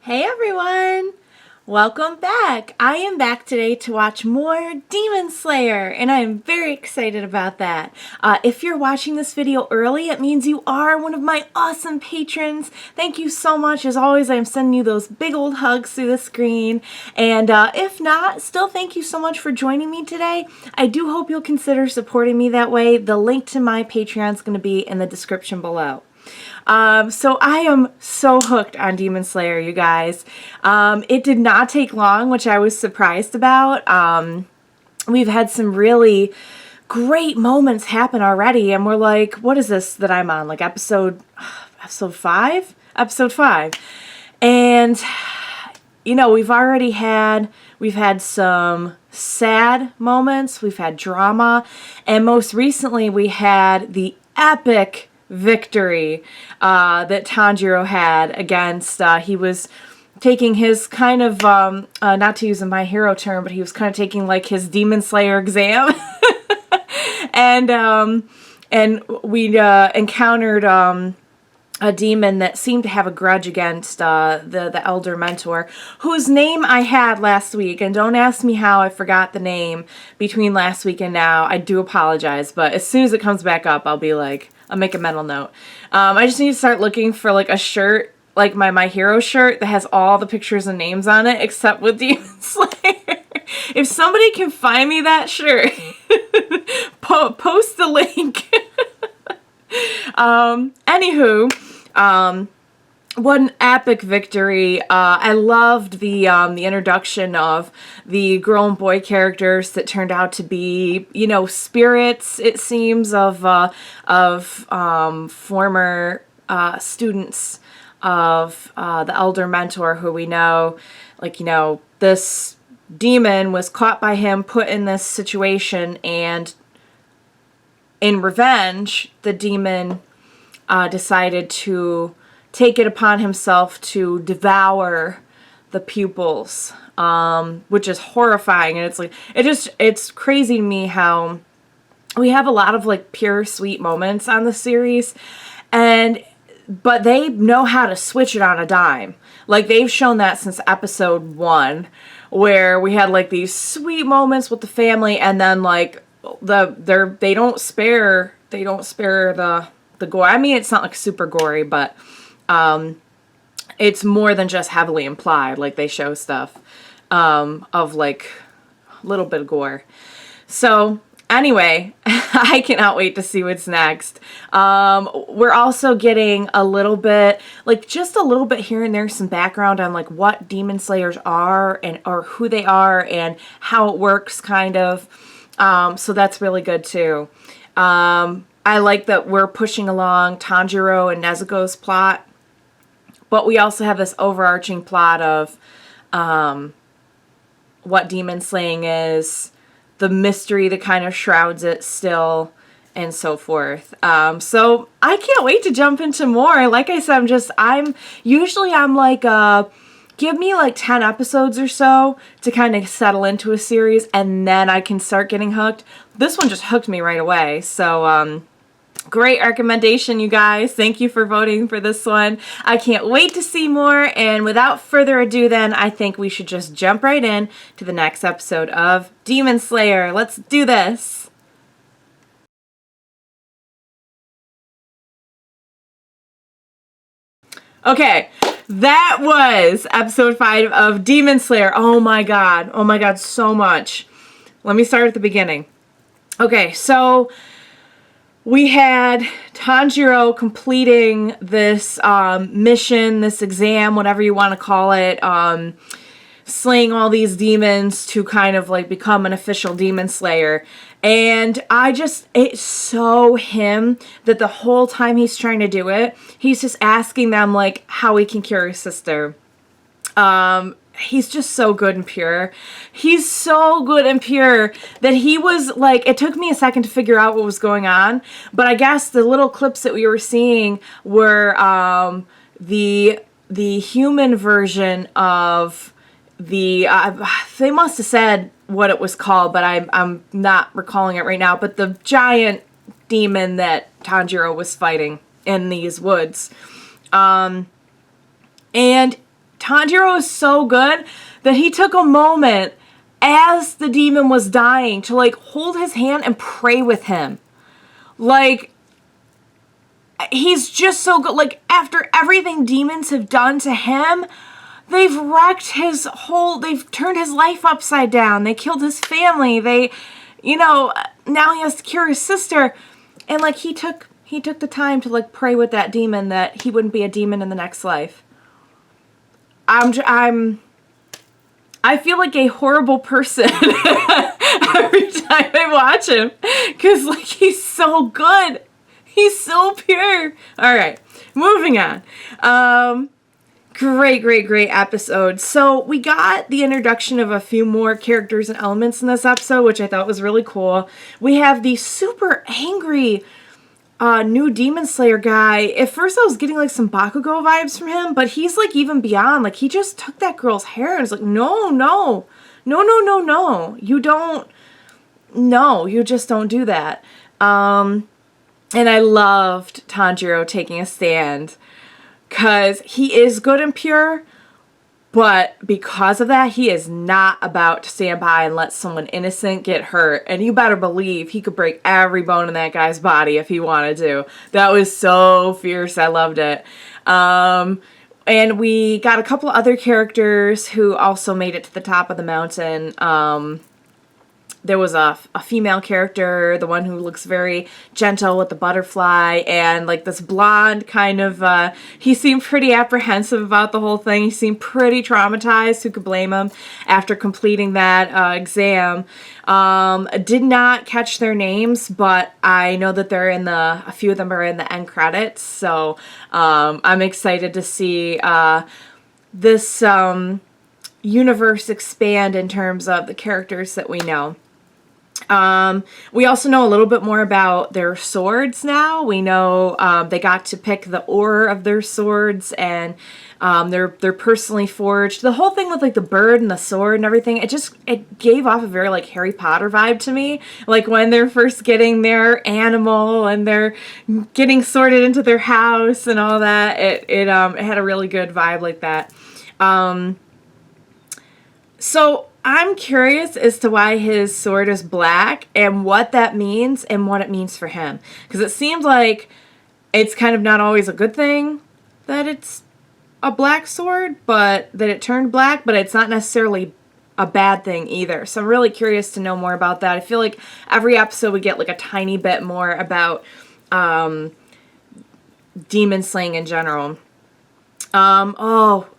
Hey everyone! Welcome back! I am back today to watch more Demon Slayer, and I am very excited about that. If you're watching this video early, it means you are one of my awesome patrons. Thank you so much. As always, I'm sending you those big old hugs through the screen. And if not, still thank you so much for joining me today. I do hope you'll consider supporting me that way. The link to my Patreon is going to be in the description below. So I am so hooked on Demon Slayer, you guys. It did not take long, which I was surprised about. We've had some really great moments happen already, and we're like, what is this that I'm on? Like episode 5? Episode 5. And, you know, we've had some sad moments, we've had drama, and most recently we had the epic victory that Tanjiro had against, he was taking his kind of, not to use a My Hero term, but he was kind of taking like his Demon Slayer exam. and we encountered a demon that seemed to have a grudge against the elder mentor, whose name I had last week, and don't ask me how I forgot the name between last week and now. I do apologize, but as soon as it comes back up, I'll make a mental note. I just need to start looking for like a shirt, like my Hero shirt that has all the pictures and names on it except with Demon Slayer. If somebody can find me that shirt, post the link. Anywho, what an epic victory. I loved the introduction of the girl and boy characters that turned out to be, you know, spirits, it seems, of former students of the elder mentor, who we know, like, you know, this demon was caught by him, put in this situation, and in revenge, the demon decided to take it upon himself to devour the pupils, which is horrifying. And it's like, it's crazy to me how we have a lot of like pure sweet moments on the series, but they know how to switch it on a dime. Like, they've shown that since episode 1, where we had like these sweet moments with the family, and then like they don't spare the gore. I mean, it's not like super gory, but it's more than just heavily implied. Like, they show stuff of like a little bit of gore. So anyway, I cannot wait to see what's next. We're also getting a little bit, like just a little bit here and there, some background on like what Demon Slayers are, or who they are and how it works, kind of. So that's really good too. I like that we're pushing along Tanjiro and Nezuko's plot, but we also have this overarching plot of what demon slaying is, the mystery that kind of shrouds it still, and so forth. So I can't wait to jump into more. Like I said, I'm like, give me like 10 episodes or so to kind of settle into a series, and then I can start getting hooked. This one just hooked me right away. So, great recommendation, you guys. Thank you for voting for this one. I can't wait to see more. And without further ado, then, I think we should just jump right in to the next episode of Demon Slayer. Let's do this. Okay, that was episode 5 of Demon Slayer. Oh my god, so much. Let me start at the beginning. Okay, so we had Tanjiro completing this mission, this exam, whatever you want to call it, slaying all these demons to kind of like become an official Demon Slayer. And it's so him that the whole time he's trying to do it, he's just asking them like how he can cure his sister. He's just so good and pure. He's so good and pure that he was like, it took me a second to figure out what was going on, but I guess the little clips that we were seeing were the human version of the they must have said what it was called, but I'm not recalling it right now, but the giant demon that Tanjiro was fighting in these woods. And Tanjiro is so good that he took a moment as the demon was dying to like hold his hand and pray with him. Like, he's just so good. Like, after everything demons have done to him, they've wrecked they've turned his life upside down. They killed his family. They, now he has to cure his sister. And like, he took the time to like pray with that demon that he wouldn't be a demon in the next life. I feel like a horrible person every time I watch him, because like, he's so good. He's so pure. All right, moving on. Great episode. So we got the introduction of a few more characters and elements in this episode, which I thought was really cool. We have the super angry new Demon Slayer guy. At first I was getting like some Bakugo vibes from him, but he's like even beyond. Like, he just took that girl's hair and was like, no, you don't, no, you just don't do that. And I loved Tanjiro taking a stand, because he is good and pure, but because of that, he is not about to stand by and let someone innocent get hurt. And you better believe he could break every bone in that guy's body if he wanted to. That was so fierce. I loved it. And we got a couple other characters who also made it to the top of the mountain. There was a female character, the one who looks very gentle with the butterfly, and like this blonde kind of, he seemed pretty apprehensive about the whole thing. He seemed pretty traumatized. Who could blame him after completing that exam? Did not catch their names, but I know that a few of them are in the end credits. So I'm excited to see this universe expand in terms of the characters that we know. We also know a little bit more about their swords now. We know they got to pick the ore of their swords, and they're personally forged. The whole thing with like the bird and the sword and everything, it gave off a very like Harry Potter vibe to me. Like when they're first getting their animal and they're getting sorted into their house and all that. It had a really good vibe like that. So I'm curious as to why his sword is black and what that means and what it means for him. Because it seems like it's kind of not always a good thing that it's a black sword, but that it turned black, but it's not necessarily a bad thing either. So I'm really curious to know more about that. I feel like every episode we get like a tiny bit more about demon slaying in general.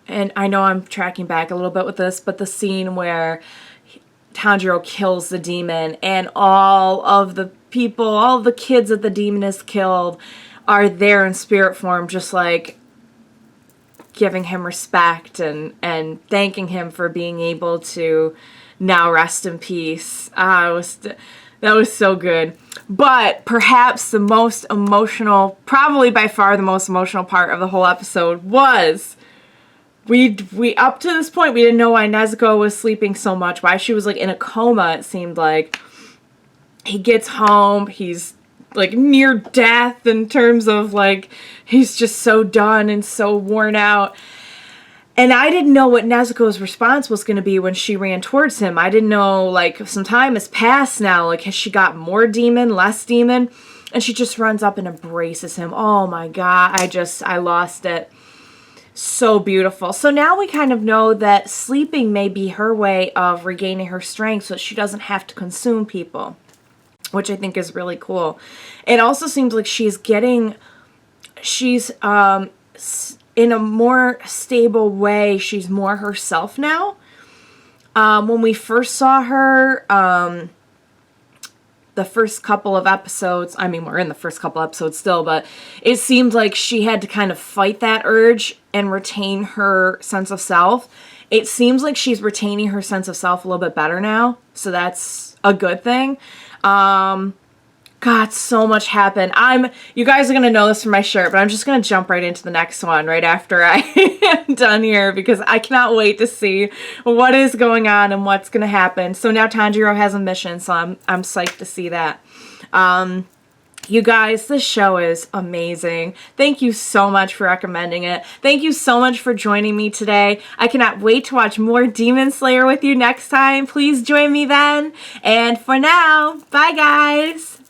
And I know I'm tracking back a little bit with this, but the scene where Tanjiro kills the demon and all of the people, all of the kids that the demon has killed are there in spirit form, just like giving him respect and thanking him for being able to now rest in peace. That was so good. But perhaps the most emotional, probably by far the most emotional part of the whole episode was we up to this point we didn't know why Nezuko was sleeping so much, why she was like in a coma. It seemed like he gets home, he's like near death in terms of like he's just so done and so worn out. And I didn't know what Nezuko's response was going to be when she ran towards him. I didn't know, like, some time has passed now. Like, has she got more demon, less demon? And she just runs up and embraces him. Oh my God, I lost it. So beautiful. So now we kind of know that sleeping may be her way of regaining her strength so that she doesn't have to consume people, which I think is really cool. It also seems like she's in a more stable way, she's more herself now. When we first saw her, the first couple of episodes, I mean, we're in the first couple episodes still, but it seemed like she had to kind of fight that urge and retain her sense of self. It seems like she's retaining her sense of self a little bit better now, so that's a good thing. God, so much happened. You guys are going to know this from my shirt, but I'm just going to jump right into the next one right after I am done here, because I cannot wait to see what is going on and what's going to happen. So now Tanjiro has a mission, so I'm psyched to see that. You guys, this show is amazing. Thank you so much for recommending it. Thank you so much for joining me today. I cannot wait to watch more Demon Slayer with you next time. Please join me then. And for now, bye guys!